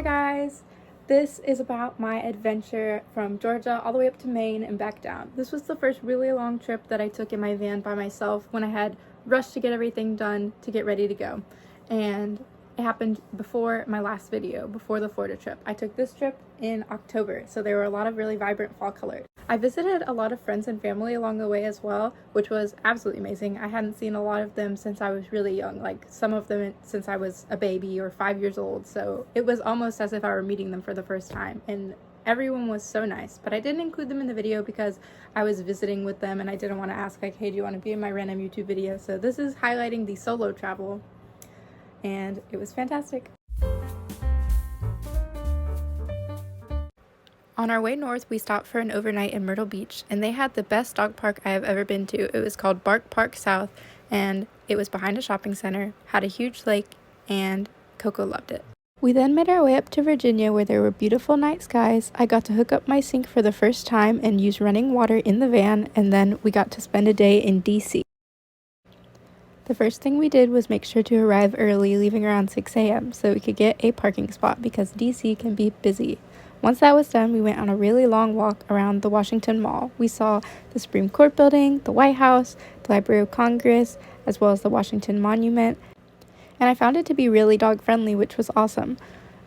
Hi guys! This is about my adventure from Georgia all the way up to Maine and back down. This was the first really long trip that I took in my van by myself when I had rushed to get everything done to get ready to go. And it happened before my last video, before the Florida trip. I took this trip in October, so there were a lot of really vibrant fall colors. I visited a lot of friends and family along the way as well, which was absolutely amazing. I hadn't seen a lot of them since I was really young, like some of them since I was a baby or 5 years old, so it was almost as if I were meeting them for the first time, and everyone was so nice. But I didn't include them in the video because I was visiting with them and I didn't want to ask like, hey, do you want to be in my random YouTube video? So this is highlighting the solo travel, and it was fantastic. On our way north, we stopped for an overnight in Myrtle Beach, and they had the best dog park I have ever been to. It was called Bark Park South, and it was behind a shopping center, had a huge lake, and Coco loved it. We then made our way up to Virginia where there were beautiful night skies. I got to hook up my sink for the first time and use running water in the van, and then we got to spend a day in DC. The first thing we did was make sure to arrive early, leaving around 6 a.m. so we could get a parking spot because DC can be busy. Once that was done, we went on a really long walk around the Washington Mall. We saw the Supreme Court building, the White House, the Library of Congress, as well as the Washington Monument. And I found it to be really dog-friendly, which was awesome.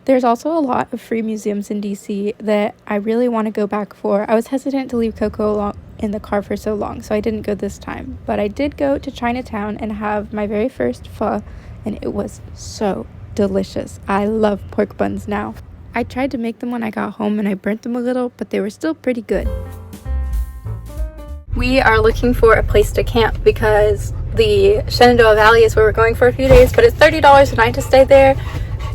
There's also a lot of free museums in DC that I really want to go back for. I was hesitant to leave Coco in the car for so long, so I didn't go this time. But I did go to Chinatown and have my very first pho, and it was so delicious. I love pork buns now. I tried to make them when I got home and I burnt them a little, but they were still pretty good. We are looking for a place to camp because the Shenandoah Valley is where we're going for a few days, but it's $30 a night to stay there.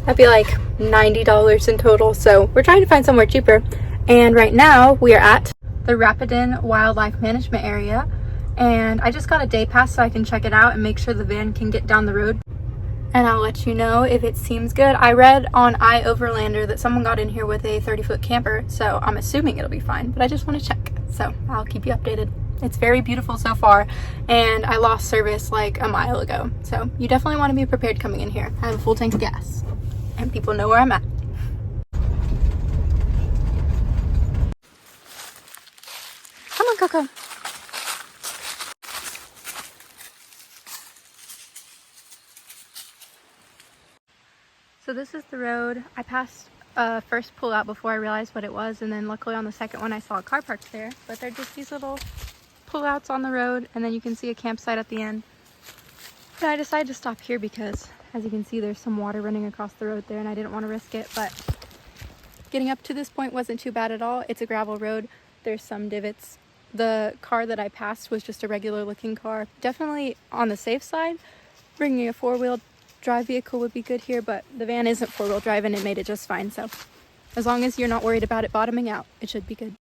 That'd be like $90 in total, so we're trying to find somewhere cheaper. And right now we are at the Rapidan Wildlife Management Area, and I just got a day pass so I can check it out and make sure the van can get down the road. And I'll let you know if it seems good. I read on iOverlander that someone got in here with a 30-foot camper, so I'm assuming it'll be fine, but I just want to check, so I'll keep you updated. It's very beautiful so far, and I lost service like a mile ago, so you definitely want to be prepared coming in here. I have a full tank of gas, and people know where I'm at. Come on, Coco. So this is the road. I passed first pull out before I realized what it was, and then luckily on the second one I saw a car parked there, but they're just these little pull outs on the road, and then you can see a campsite at the end. But I decided to stop here because, as you can see, there's some water running across the road there and I didn't want to risk it, but getting up to this point wasn't too bad at all. It's a gravel road. There's some divots. The car that I passed was just a regular looking car. Definitely on the safe side. Bringing a four-wheel drive vehicle would be good here, but the van isn't four-wheel drive and it made it just fine, so as long as you're not worried about it bottoming out, it should be good.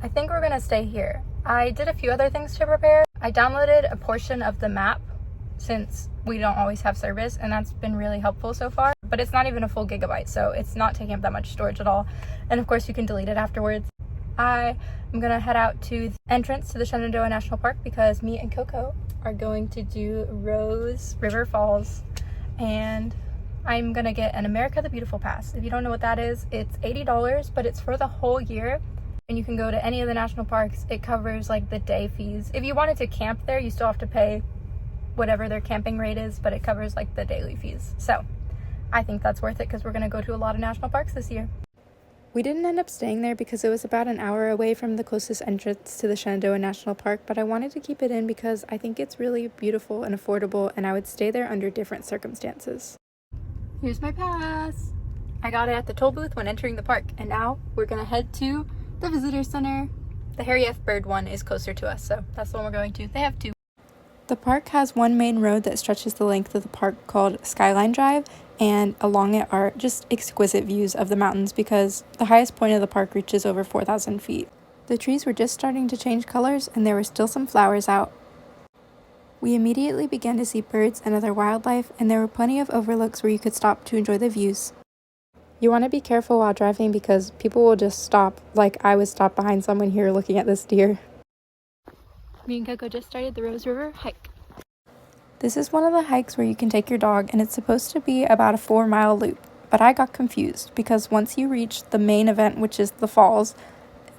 I think we're gonna stay here. I did a few other things to prepare. I downloaded a portion of the map since we don't always have service, and that's been really helpful so far, but it's not even a full gigabyte, so it's not taking up that much storage at all, and of course you can delete it afterwards. I am gonna head out to the entrance to the Shenandoah National Park because me and Coco are going to do Rose River Falls, and I'm gonna get an America the Beautiful pass. If you don't know what that is, it's $80, but it's for the whole year, and you can go to any of the national parks. It covers like the day fees. If you wanted to camp there, you still have to pay whatever their camping rate is, but it covers like the daily fees. So I think that's worth it because we're gonna go to a lot of national parks this year. We didn't end up staying there because it was about an hour away from the closest entrance to the Shenandoah National Park, but I wanted to keep it in because I think it's really beautiful and affordable, and I would stay there under different circumstances. Here's my pass. I got it at the toll booth when entering the park, and now we're gonna head to the visitor center. The Harry F. Bird one is closer to us, so that's the one we're going to. They have two. The park has one main road that stretches the length of the park called Skyline Drive, and along it are just exquisite views of the mountains because the highest point of the park reaches over 4,000 feet. The trees were just starting to change colors and there were still some flowers out. We immediately began to see birds and other wildlife, and there were plenty of overlooks where you could stop to enjoy the views. You want to be careful while driving because people will just stop, like I was stopped behind someone here looking at this deer. Me and Coco just started the Rose River hike. This is one of the hikes where you can take your dog, and it's supposed to be about a 4-mile loop, but I got confused because once you reach the main event, which is the falls,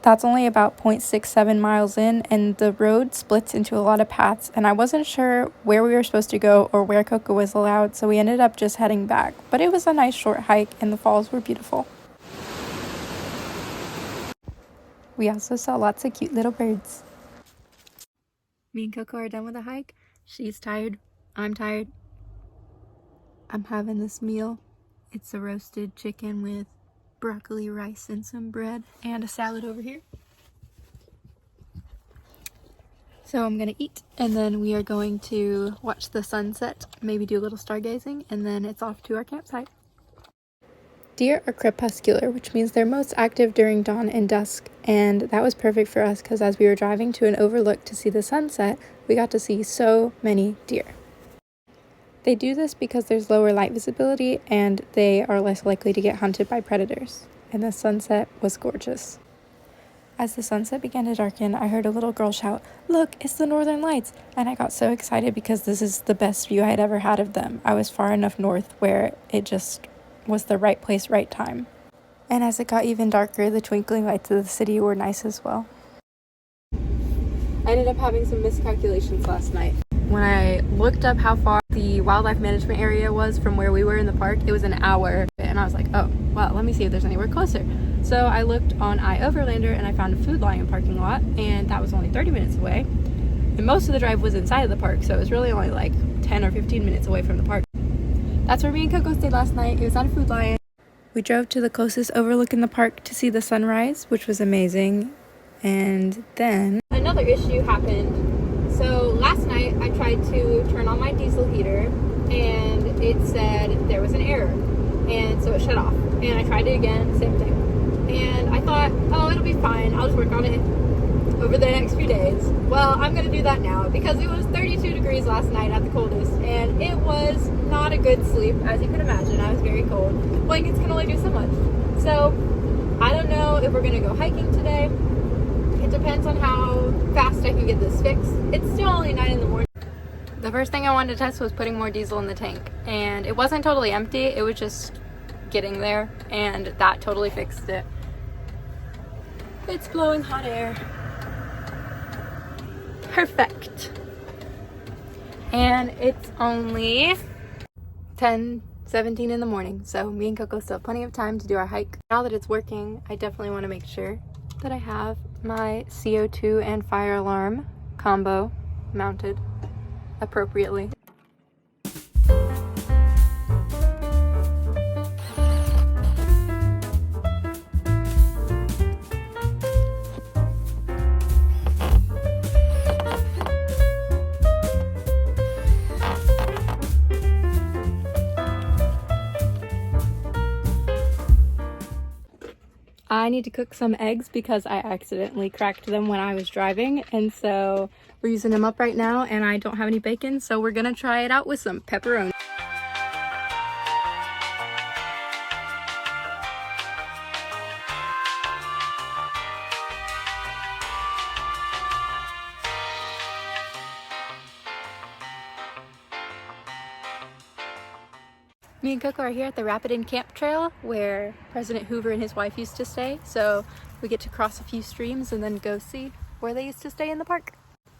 that's only about 0.67 miles in, and the road splits into a lot of paths, and I wasn't sure where we were supposed to go or where Coco was allowed, so we ended up just heading back. But it was a nice short hike, and the falls were beautiful. We also saw lots of cute little birds. Me and Coco are done with the hike. She's tired. I'm tired. I'm having this meal. It's a roasted chicken with broccoli, rice, and some bread, and a salad over here. So I'm gonna eat, and then we are going to watch the sunset, maybe do a little stargazing, and then it's off to our campsite. Deer are crepuscular, which means they're most active during dawn and dusk, and that was perfect for us because as we were driving to an overlook to see the sunset, we got to see so many deer. They do this because there's lower light visibility and they are less likely to get hunted by predators. And the sunset was gorgeous. As the sunset began to darken, I heard a little girl shout, "Look, it's the Northern Lights!" And I got so excited because this is the best view I had ever had of them. I was far enough north where it just was the right place, right time. And as it got even darker, the twinkling lights of the city were nice as well. I ended up having some miscalculations last night. When I looked up how far the wildlife management area was from where we were in the park, it was an hour, and I was like, oh, well, let me see if there's anywhere closer. So I looked on iOverlander and I found a Food Lion parking lot, and that was only 30 minutes away. And most of the drive was inside of the park, so it was really only like 10 or 15 minutes away from the park. That's where me and Coco stayed last night. It was at a Food Lion. We drove to the closest overlook in the park to see the sunrise, which was amazing. And then another issue happened. So last night I tried to turn on my diesel heater and it said there was an error, and so it shut off, and I tried it again, same thing, and I thought, oh, it'll be fine, I'll just work on it over the next few days. Well, I'm gonna do that now because it was 32 degrees last night at the coldest, and it was not a good sleep. As you can imagine, I was very cold. Blankets can only do so much. So I don't know if we're gonna go hiking today. It depends on how fast I can get this fixed. It's still only 9 in the morning. The first thing I wanted to test was putting more diesel in the tank, and it wasn't totally empty, it was just getting there, and that totally fixed it. It's blowing hot air. Perfect. And it's only 10:17 in the morning, so me and Coco still have plenty of time to do our hike. Now that it's working, I definitely want to make sure that I have my CO2 and fire alarm combo mounted appropriately. I need to cook some eggs because I accidentally cracked them when I was driving, and so we're using them up right now, and I don't have any bacon, so we're gonna try it out with some pepperoni. Me and Coco are here at the Rapidan Camp Trail where President Hoover and his wife used to stay, so we get to cross a few streams and then go see where they used to stay in the park.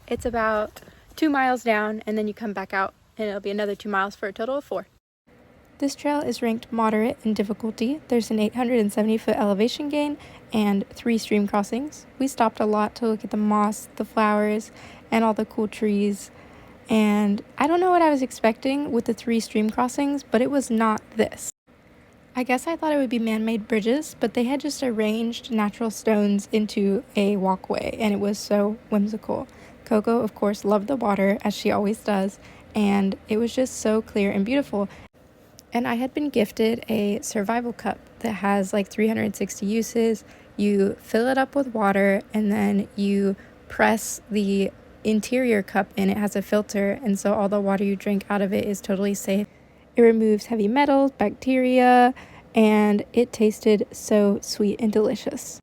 It's about 2 miles down, and then you come back out and it'll be another 2 miles for a total of 4. This trail is ranked moderate in difficulty. There's an 870-foot elevation gain and 3 stream crossings. We stopped a lot to look at the moss, the flowers, and all the cool trees. And I don't know what I was expecting with the 3 stream crossings, but it was not this. I guess I thought it would be man-made bridges, but they had just arranged natural stones into a walkway, and it was so whimsical. Coco, of course, loved the water, as she always does, and it was just so clear and beautiful. And I had been gifted a survival cup that has like 360 uses. You fill it up with water, and then you press the interior cup in. It has a filter, and so all the water you drink out of it is totally safe. It removes heavy metals, bacteria, and it tasted so sweet and delicious.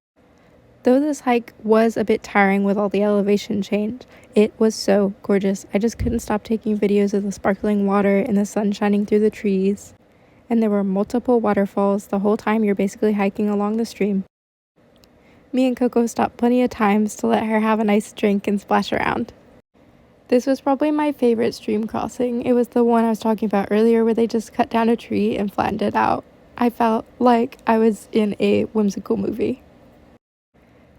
Though this hike was a bit tiring with all the elevation change, it was so gorgeous. I just couldn't stop taking videos of the sparkling water and the sun shining through the trees. And there were multiple waterfalls the whole time you're basically hiking along the stream. Me and Coco stopped plenty of times to let her have a nice drink and splash around. This was probably my favorite stream crossing. It was the one I was talking about earlier where they just cut down a tree and flattened it out. I felt like I was in a whimsical movie.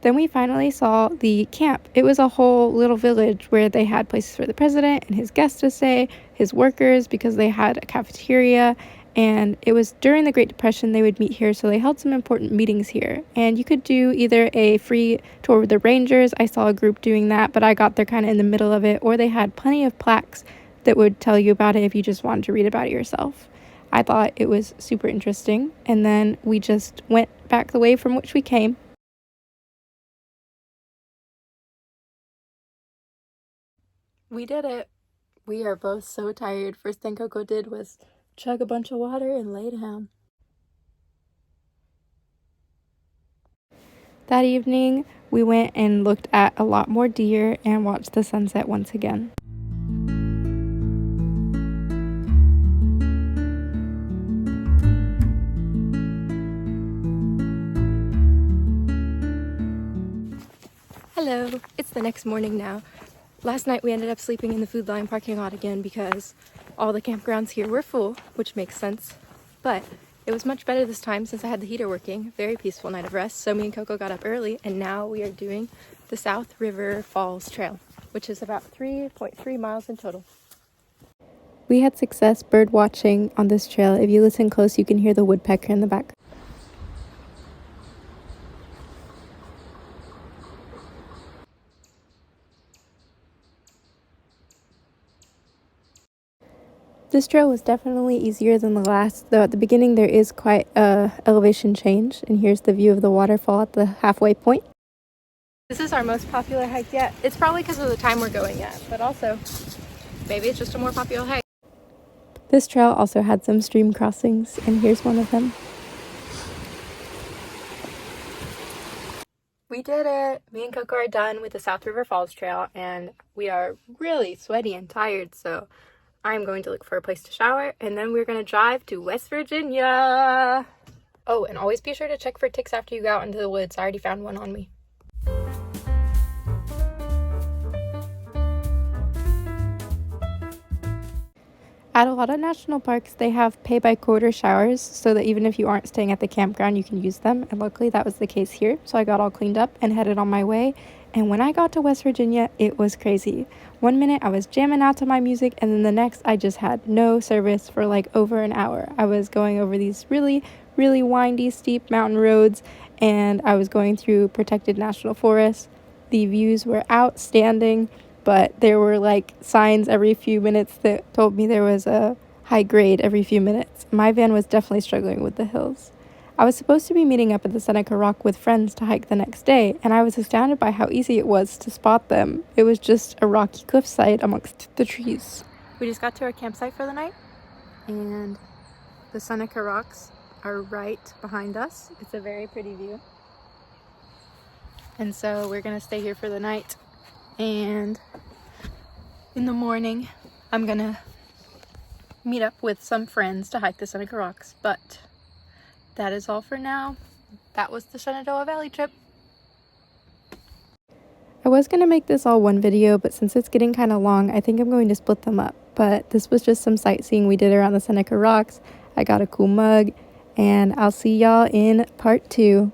Then we finally saw the camp. It was a whole little village where they had places for the president and his guests to stay, his workers, because they had a cafeteria. And it was during the Great Depression they would meet here, so they held some important meetings here. And you could do either a free tour with the rangers. I saw a group doing that, but I got there kind of in the middle of it. Or they had plenty of plaques that would tell you about it if you just wanted to read about it yourself. I thought it was super interesting. And then we just went back the way from which we came. We did it. We are both so tired. First thing Coco did was chug a bunch of water and lay down. That evening, we went and looked at a lot more deer and watched the sunset once again. Hello, it's the next morning now. Last night we ended up sleeping in the Food Line parking lot again because all the campgrounds here were full, which makes sense. But it was much better this time since I had the heater working. Very peaceful night of rest. So me and Coco got up early and now we are doing the South River Falls Trail, which is about 3.3 miles in total. We had success bird watching on this trail. If you listen close, you can hear the woodpecker in the back. This trail was definitely easier than the last, though at the beginning there is quite a elevation change, and here's the view of the waterfall at the halfway point. This is our most popular hike yet. It's probably because of the time we're going at, but also maybe it's just a more popular hike. This trail also had some stream crossings, and here's one of them. We did it! Me and Coco are done with the South River Falls Trail, and we are really sweaty and tired, so I'm going to look for a place to shower, and then we're going to drive to West Virginia. Oh, and always be sure to check for ticks after you go out into the woods. I already found one on me. At a lot of national parks, they have pay-by-quarter showers so that even if you aren't staying at the campground, you can use them. And luckily, that was the case here. So I got all cleaned up and headed on my way. And when I got to West Virginia, it was crazy. One minute I was jamming out to my music, and then the next I just had no service for like over an hour. I was going over these really, really windy, steep mountain roads, and I was going through protected national forests. The views were outstanding, but there were like signs every few minutes that told me there was a high grade every few minutes. My van was definitely struggling with the hills. I was supposed to be meeting up at the Seneca Rock with friends to hike the next day, and I was astounded by how easy it was to spot them. It was just a rocky cliffside amongst the trees. We just got to our campsite for the night, and the Seneca Rocks are right behind us. It's a very pretty view. And so we're gonna stay here for the night, and in the morning I'm gonna meet up with some friends to hike the Seneca Rocks, but that is all for now. That was the Shenandoah Valley trip. I was going to make this all one video, but since it's getting kind of long, I think I'm going to split them up. But this was just some sightseeing we did around the Seneca Rocks. I got a cool mug, and I'll see y'all in part 2.